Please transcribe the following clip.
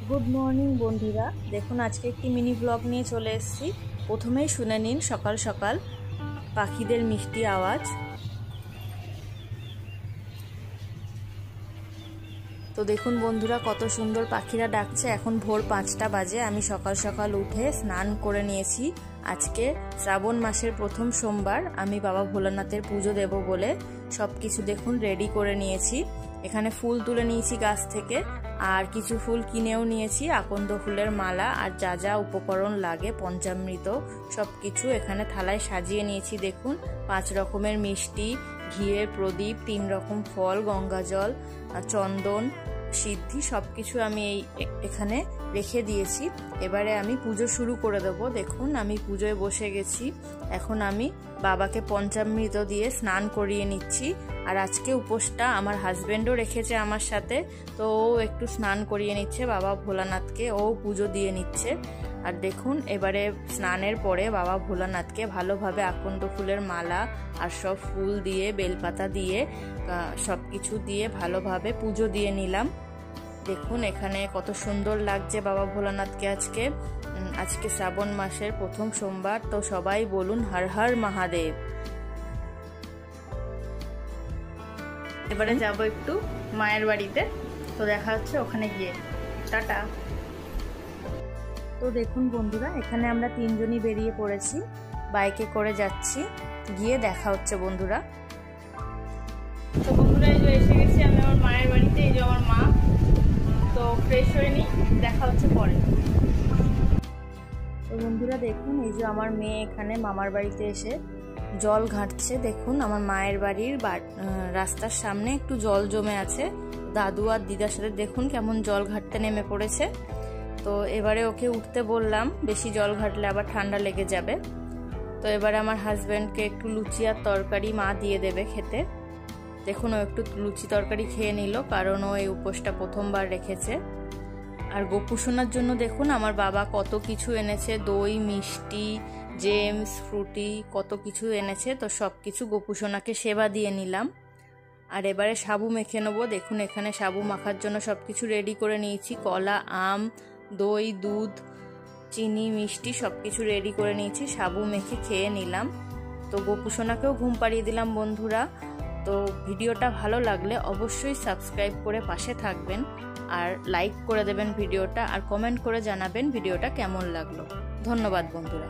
Good morning বন্ধুরা, দেখুন আজকে একটি মিনি ব্লগ নিয়ে চলে এসেছি। প্রথমেই শুনে নিন সকাল সকাল পাখিদের মিষ্টি আওয়াজ। তো দেখুন বন্ধুরা, কত সুন্দর পাখিরা ডাকছে। এখন ভোর 5টা বাজে। আমি সকাল সকাল উঠে স্নান করে নিয়েছি। আজকে শ্রাবণ মাসের প্রথম সোমবার, আমি বাবা ভোলানাথের পুজো দেব বলে সব কিছু দেখুন রেডি করে নিয়েছি। এখানে ফুল তুলে নিয়েছি গাছ থেকে, আর কিছু ফুল কিনেও নিয়েছি, আকন্দ ফুলের মালা আর যা যা উপকরণ লাগে পঞ্চামৃত সব কিছু এখানে থালায় সাজিয়ে নিয়েছি। দেখুন 5 রকমের মিষ্টি, ঘিয়ের প্রদীপ, 3 রকম ফল, গঙ্গা জল, চন্দন, সিদ্ধি সব কিছু আমি এখানে রেখে দিয়েছি। এবারে আমি পুজো শুরু করে দেব। দেখুন আমি পুজোয় বসে গেছি। এখন আমি বাবাকে পঞ্চামৃত দিয়ে স্নান করিয়ে নিচ্ছি। আর আজকে উপোসটা আমার হাজবেন্ডও রেখেছে আমার সাথে, তো ও একটু স্নান করিয়ে নিচ্ছে বাবা ভোলানাথকে, ও পুজো দিয়ে নিচ্ছে। আর দেখুন এবারে স্নানের পরে বাবা ভোলানাথকে ভালোভাবে আকন্দ ফুলের মালা আর সব ফুল দিয়ে, বেলপাতা দিয়ে, সব কিছু দিয়ে ভালোভাবে পুজো দিয়ে নিলাম। দেখুন এখানে কত সুন্দর লাগছে বাবা ভোলানাথকে। আজকে শ্রাবণ মাসের প্রথম সোমবার, তো সবাই বলুন হর হর মহাদেব। এবারে যাব একটু মায়ের বাড়িতে, তো দেখা হচ্ছে ওখানে গিয়ে। টাটা। তো দেখুন বন্ধুরা, এখানে আমরা 3 জনই বেরিয়ে পড়েছি, বাইকে করে যাচ্ছি। গিয়ে দেখা হচ্ছে বন্ধুরা। তো বন্ধুরা এই যে এসে গেছি আমি আমার মায়ের বাড়িতে। এই যে আমার মা, তো ফ্রেশ হয়ে নি, দেখা হচ্ছে পরে। তো বন্ধুরা দেখুন এই যে আমার মেয়ে এখানে মামার বাড়িতে এসে জল ঘাঁটছে। দেখুন আমার মায়ের বাড়ির রাস্তার সামনে একটু জল জমে আছে। দাদু আর দিদার সাথে দেখুন কেমন জল ঘাঁটতে নেমে পড়েছে। তো এবারে ওকে উঠতে বললাম, বেশি জল ঘাটলে আবার ঠান্ডা লেগে যাবে। তো এবারে আমার হাজব্যান্ডকে একটু লুচি আর তরকারি মা দিয়ে দেবে খেতে। দেখুন ও একটু লুচি তরকারি খেয়ে নিল, কারণ ও এই উপোসটা প্রথমবার রেখেছে। আর গোপুসোনার জন্য দেখুন আমার বাবা কত কিছু এনেছে, দই, মিষ্টি, জেমস, ফ্রুটি, কত কিছু এনেছে। তো সব কিছু গোপুসোনাকে সেবা দিয়ে নিলাম। আর এবারে সাবু মেখে নেবো। দেখুন এখানে সাবু মাখার জন্য সব কিছু রেডি করে নিয়েছি। কলা, আম, দই, দুধ, চিনি, মিষ্টি সব কিছু রেডি করে নিয়েছি। সাবু মেখে খেয়ে নিলাম। তো গোপুসোনাকেও ঘুম পাড়িয়ে দিলাম বন্ধুরা। তো ভিডিওটা ভালো লাগলে অবশ্যই সাবস্ক্রাইব করে পাশে থাকবেন, আর লাইক করে দেবেন ভিডিওটা, আর কমেন্ট করে জানাবেন ভিডিওটা কেমন লাগলো। ধন্যবাদ বন্ধুরা।